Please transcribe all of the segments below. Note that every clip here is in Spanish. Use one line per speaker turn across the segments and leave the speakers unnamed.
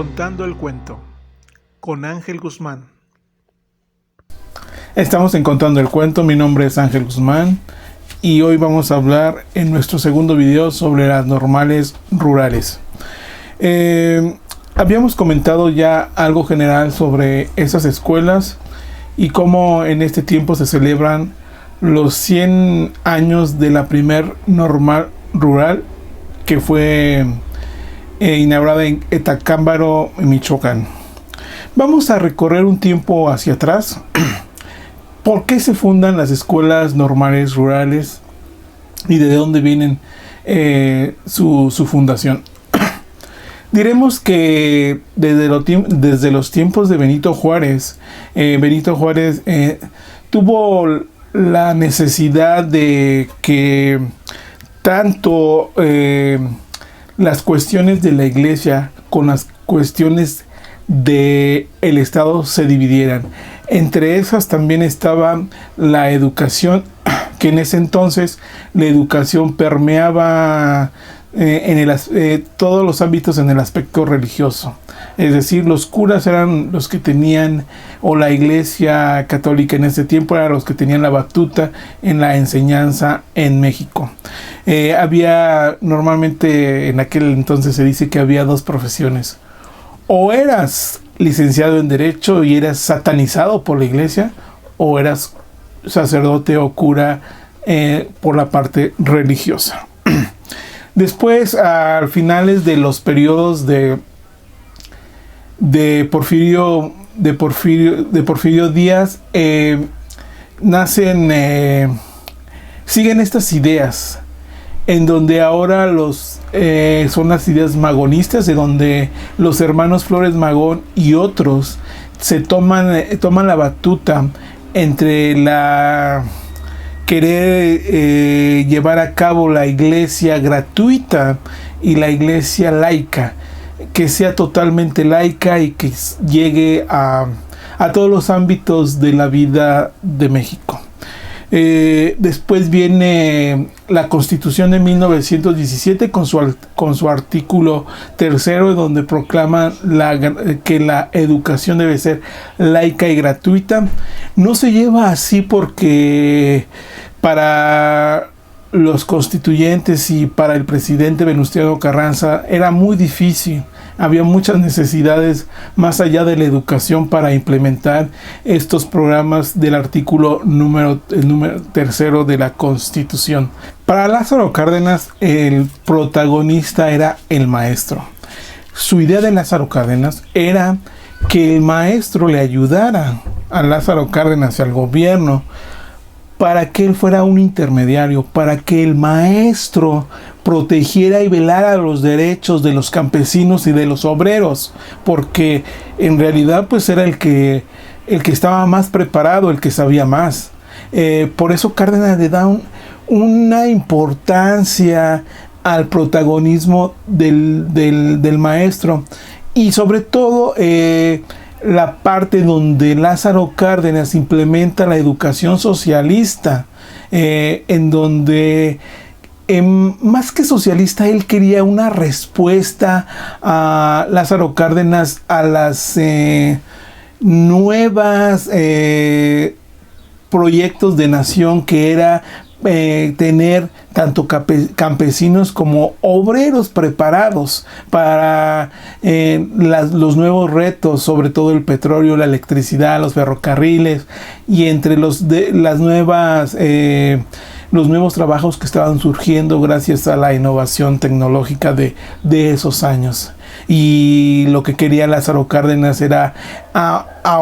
Contando el cuento con Ángel Guzmán.
Estamos en Contando el cuento, mi nombre es Ángel Guzmán y hoy vamos a hablar en nuestro segundo video sobre las normales rurales. Habíamos comentado ya algo general sobre esas escuelas y cómo en este tiempo se celebran los 100 años de la primer normal rural que fue inaugurada en Etacámbaro, Michoacán. Vamos a recorrer un tiempo hacia atrás. ¿Por qué se fundan las escuelas normales rurales y de dónde vienen su fundación? Diremos que desde los tiempos de Benito Juárez, tuvo la necesidad de que tanto las cuestiones de la iglesia con las cuestiones del Estado se dividieran. Entre esas también estaba la educación, que en ese entonces la educación permeaba todos los ámbitos en el aspecto religioso. Es decir, los curas eran los que tenían, o la iglesia católica en ese tiempo eran los que tenían la batuta en la enseñanza en México. Normalmente en aquel entonces se dice que había dos profesiones. O eras licenciado en Derecho y eras satanizado por la iglesia, o eras sacerdote o cura por la parte religiosa. Después, a finales de los periodos de Porfirio Díaz, siguen estas ideas, en donde ahora son las ideas magonistas, de donde los hermanos Flores Magón y otros se toman la batuta entre la querer llevar a cabo la iglesia gratuita y la iglesia laica, que sea totalmente laica y que llegue a todos los ámbitos de la vida de México. Después viene la Constitución de 1917 con su artículo 3, donde proclama que la educación debe ser laica y gratuita. No se lleva así porque para los constituyentes y para el presidente Venustiano Carranza era muy difícil. Había muchas necesidades más allá de la educación para implementar estos programas del artículo número 3 de la Constitución. Para Lázaro Cárdenas, el protagonista era el maestro. Su idea de Lázaro Cárdenas era que el maestro le ayudara a Lázaro Cárdenas y al gobierno para que él fuera un intermediario, para que el maestro protegiera y velara los derechos de los campesinos y de los obreros, porque en realidad pues era el que estaba más preparado, el que sabía más. Por eso Cárdenas le da una importancia al protagonismo del maestro, y sobre todo la parte donde Lázaro Cárdenas implementa la educación socialista, en donde más que socialista, él quería una respuesta a Lázaro Cárdenas a las nuevas proyectos de nación, que era tener tanto campesinos como obreros preparados para los nuevos retos, sobre todo el petróleo, la electricidad, los ferrocarriles, y entre los nuevos trabajos que estaban surgiendo gracias a la innovación tecnológica de esos años. Y lo que quería Lázaro Cárdenas era a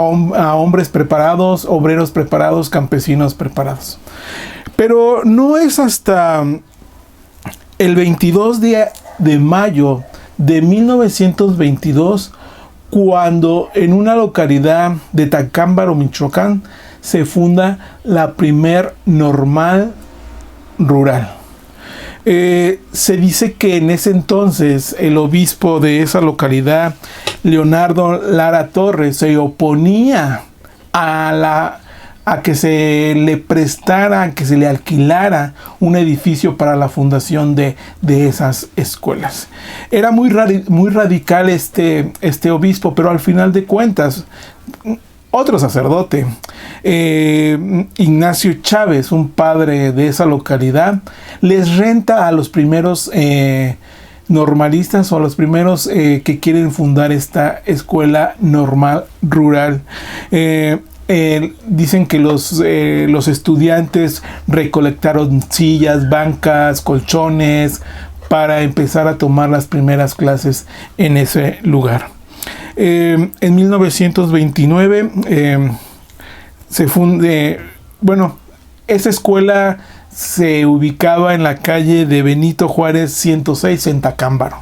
hombres preparados, obreros preparados, campesinos preparados. Pero no es hasta el 22 de mayo de 1922 cuando en una localidad de Etacámbaro, Michoacán, se funda la primer normal rural. Se dice que en ese entonces el obispo de esa localidad, Leonardo Lara Torres, se oponía a a que se le prestara, a que se le alquilara un edificio para la fundación de esas escuelas. Era muy radical este obispo, pero al final de cuentas, otro sacerdote, Ignacio Chávez, un padre de esa localidad, les renta a los primeros normalistas o a los primeros que quieren fundar esta escuela normal rural. Dicen que los estudiantes recolectaron sillas, bancas, colchones para empezar a tomar las primeras clases en ese lugar. En 1929 se funde, esa escuela se ubicaba en la calle de Benito Juárez 106 en Tacámbaro.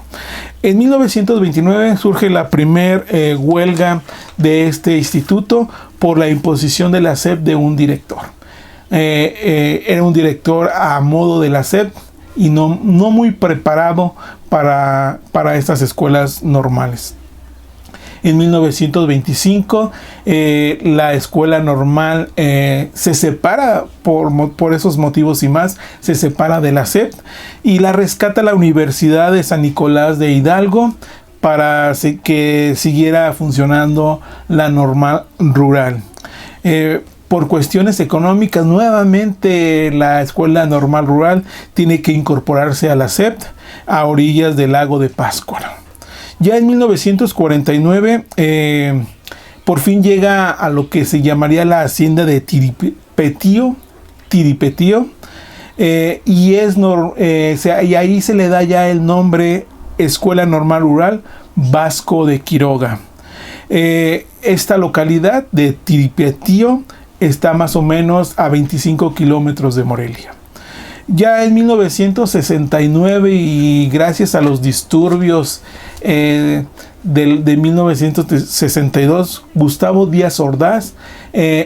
En 1929 surge la primer huelga de este instituto por la imposición de la SEP de un director. Era un director a modo de la SEP y no muy preparado para estas escuelas normales. En 1925 la escuela normal se separa por esos motivos y más, se separa de la SEP y la rescata la Universidad de San Nicolás de Hidalgo para que siguiera funcionando la normal rural. Por cuestiones económicas, nuevamente la escuela normal rural tiene que incorporarse a la SEP a orillas del lago de Pátzcuaro. Ya en 1949, por fin llega a lo que se llamaría la hacienda de Tiripetío, y ahí se le da ya el nombre Escuela Normal Rural Vasco de Quiroga. Esta localidad de Tiripetío está más o menos a 25 kilómetros de Morelia. Ya en 1969 y gracias a los disturbios de 1962, Gustavo Díaz Ordaz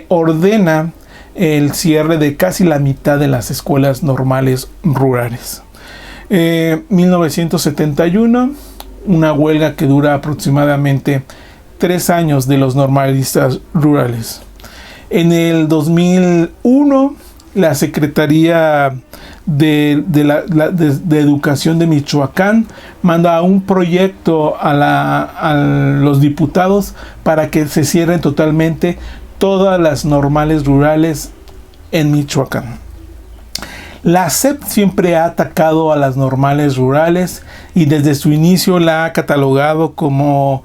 ordena el cierre de casi la mitad de las escuelas normales rurales. 1971, una huelga que dura aproximadamente 3 años de los normalistas rurales. En el 2001, la Secretaría de Educación de Michoacán manda un proyecto a los diputados para que se cierren totalmente todas las normales rurales en Michoacán. La SEP siempre ha atacado a las normales rurales y desde su inicio la ha catalogado como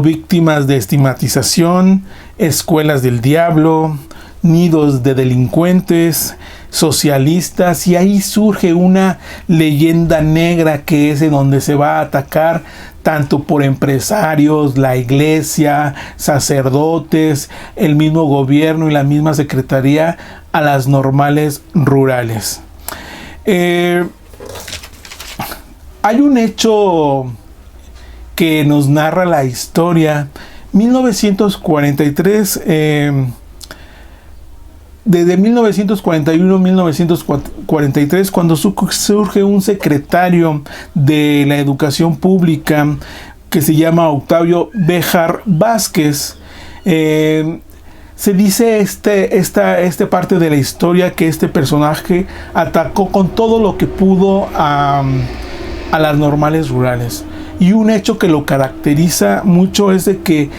víctimas de estigmatización, escuelas del diablo, nidos de delincuentes, socialistas, y ahí surge una leyenda negra que es en donde se va a atacar tanto por empresarios, la iglesia, sacerdotes, el mismo gobierno y la misma secretaría a las normales rurales. Hay un hecho que nos narra la historia. 1943, desde 1941 a 1943, cuando surge un secretario de la educación pública que se llama Octavio Béjar Vázquez, se dice esta parte de la historia que este personaje atacó con todo lo que pudo a las normales rurales. Y un hecho que lo caracteriza mucho es de que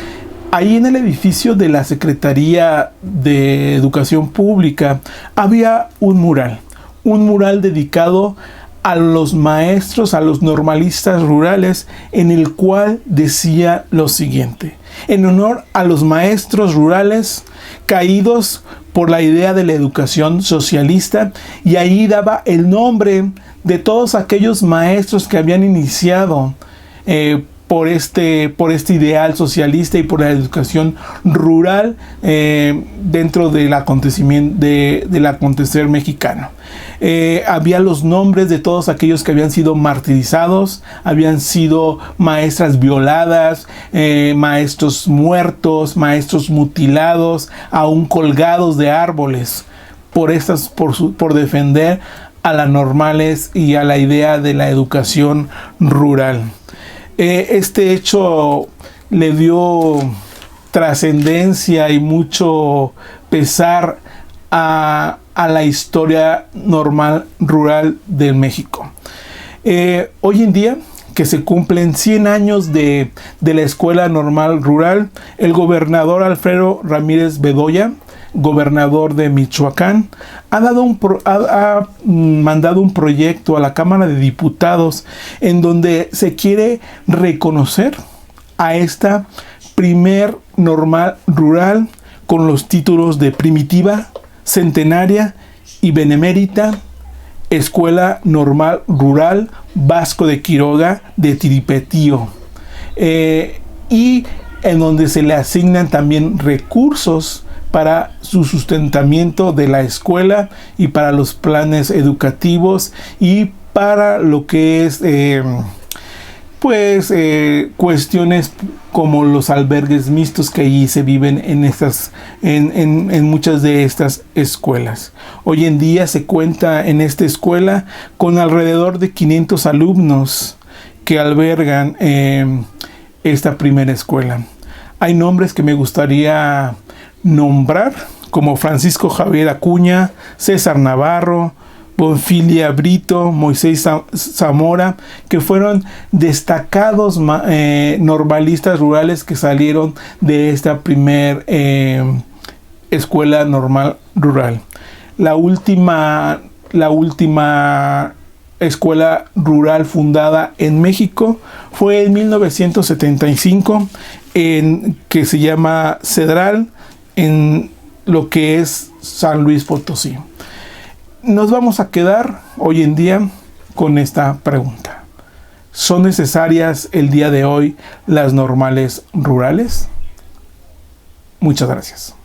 ahí en el edificio de la Secretaría de Educación Pública había un mural dedicado a los maestros, a los normalistas rurales, en el cual decía lo siguiente: en honor a los maestros rurales caídos por la idea de la educación socialista, y ahí daba el nombre de todos aquellos maestros que habían iniciado por este ideal socialista y por la educación rural dentro del acontecimiento del acontecer mexicano. Había los nombres de todos aquellos que habían sido martirizados, habían sido maestras violadas, maestros muertos, maestros mutilados, aún colgados de árboles por defender a las normales y a la idea de la educación rural. Este hecho le dio trascendencia y mucho pesar a la historia normal rural de México. Hoy en día, que se cumplen 100 años de la Escuela Normal Rural, el gobernador Alfredo Ramírez Bedoya, gobernador de Michoacán, ha mandado un proyecto a la Cámara de Diputados en donde se quiere reconocer a esta primer normal rural con los títulos de primitiva, centenaria y benemérita Escuela Normal Rural Vasco de Quiroga de Tiripetío, y en donde se le asignan también recursos para su sustentamiento de la escuela y para los planes educativos y para lo que es cuestiones como los albergues mixtos que allí se viven en muchas de estas escuelas. Hoy en día se cuenta en esta escuela con alrededor de 500 alumnos que albergan esta primera escuela. Hay nombres que me gustaría nombrar, como Francisco Javier Acuña, César Navarro, Bonfilia Brito, Moisés Zamora, que fueron destacados normalistas rurales que salieron de esta primer escuela normal rural. La última escuela rural fundada en México fue en 1975, que se llama Cedral, en lo que es San Luis Potosí. Nos vamos a quedar hoy en día con esta pregunta. ¿Son necesarias el día de hoy las normales rurales? Muchas gracias.